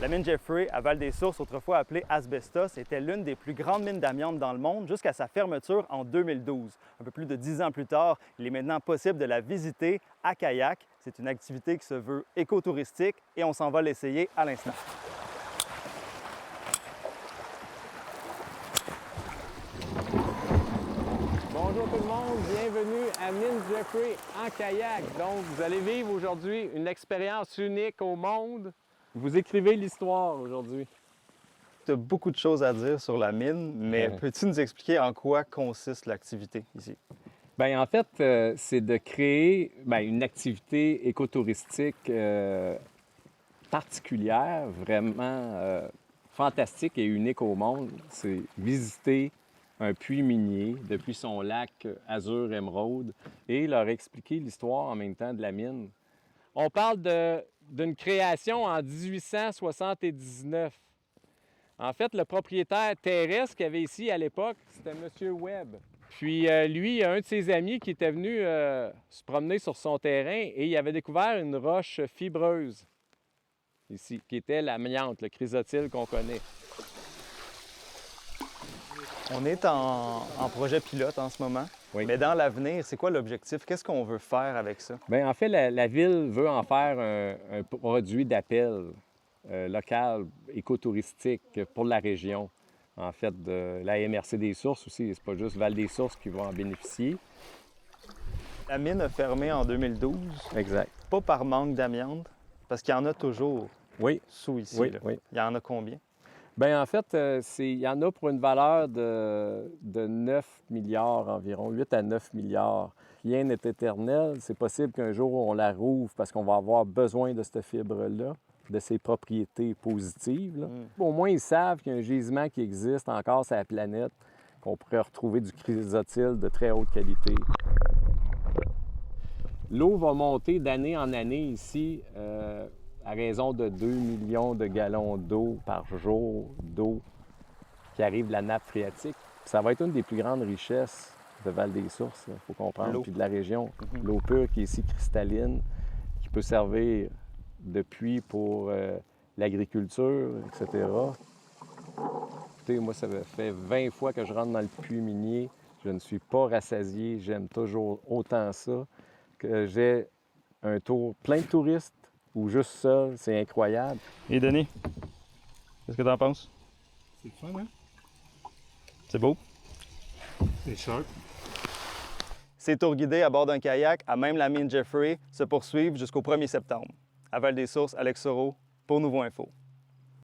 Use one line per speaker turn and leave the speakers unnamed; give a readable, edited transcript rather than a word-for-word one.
La mine Jeffrey à Val-des-Sources, autrefois appelée Asbestos, était l'une des plus grandes mines d'amiante dans le monde jusqu'à sa fermeture en 2012. Un peu plus de 10 ans plus tard, il est maintenant possible de la visiter à kayak. C'est une activité qui se veut écotouristique et on s'en va l'essayer à l'instant.
Bonjour tout le monde, bienvenue à Mine Jeffrey en kayak. Donc, vous allez vivre aujourd'hui une expérience unique au monde. Vous écrivez l'histoire aujourd'hui.
Tu as beaucoup de choses à dire sur la mine, mais peux-tu nous expliquer en quoi consiste l'activité ici?
Bien, en fait, c'est de créer une activité écotouristique particulière, vraiment fantastique et unique au monde. C'est visiter un puits minier depuis son lac Azur Émeraude et leur expliquer l'histoire en même temps de la mine. On parle d'une création en 1879. En fait, le propriétaire terrestre qu'il y avait ici à l'époque, c'était M. Webb. Puis lui, il y a un de ses amis qui était venu se promener sur son terrain et il avait découvert une roche fibreuse ici, qui était l'amiante, le chrysotile qu'on connaît.
On est en projet pilote en ce moment,
Oui.
Mais dans l'avenir, c'est quoi l'objectif? Qu'est-ce qu'on veut faire avec ça?
Bien, en fait, la ville veut en faire un produit d'appel local, écotouristique pour la région. En fait, de la MRC des Sources aussi, c'est pas juste Val-des-Sources qui va en bénéficier.
La mine a fermé en 2012.
Exact.
Pas par manque d'amiante, parce qu'il y en a toujours sous ici.
Oui,
là.
oui.
Il y en a combien?
Bien, en fait, il y en a pour une valeur de 9 milliards environ, 8 à 9 milliards. Rien n'est éternel. C'est possible qu'un jour, on la rouvre parce qu'on va avoir besoin de cette fibre-là, de ses propriétés positives. Là. Au moins, ils savent qu'il y a un gisement qui existe encore sur la planète, qu'on pourrait retrouver du chrysotile de très haute qualité. L'eau va monter d'année en année ici à raison de 2 millions de gallons d'eau par jour, d'eau qui arrive de la nappe phréatique. Ça va être une des plus grandes richesses de Val-des-Sources, il faut comprendre, puis de la région. L'eau pure qui est ici cristalline, qui peut servir de puits pour l'agriculture, etc. Écoutez, moi, ça fait 20 fois que je rentre dans le puits minier. Je ne suis pas rassasié. J'aime toujours autant ça. Que j'ai un tour plein de touristes ou juste seul, c'est incroyable.
Et Denis, qu'est-ce que tu en penses?
C'est le fun, hein?
C'est beau?
C'est sharp.
Ces tours guidés à bord d'un kayak à même la mine Jeffrey se poursuivent jusqu'au 1er septembre. À Val-des-Sources, Alex Soro pour Nouveau Info.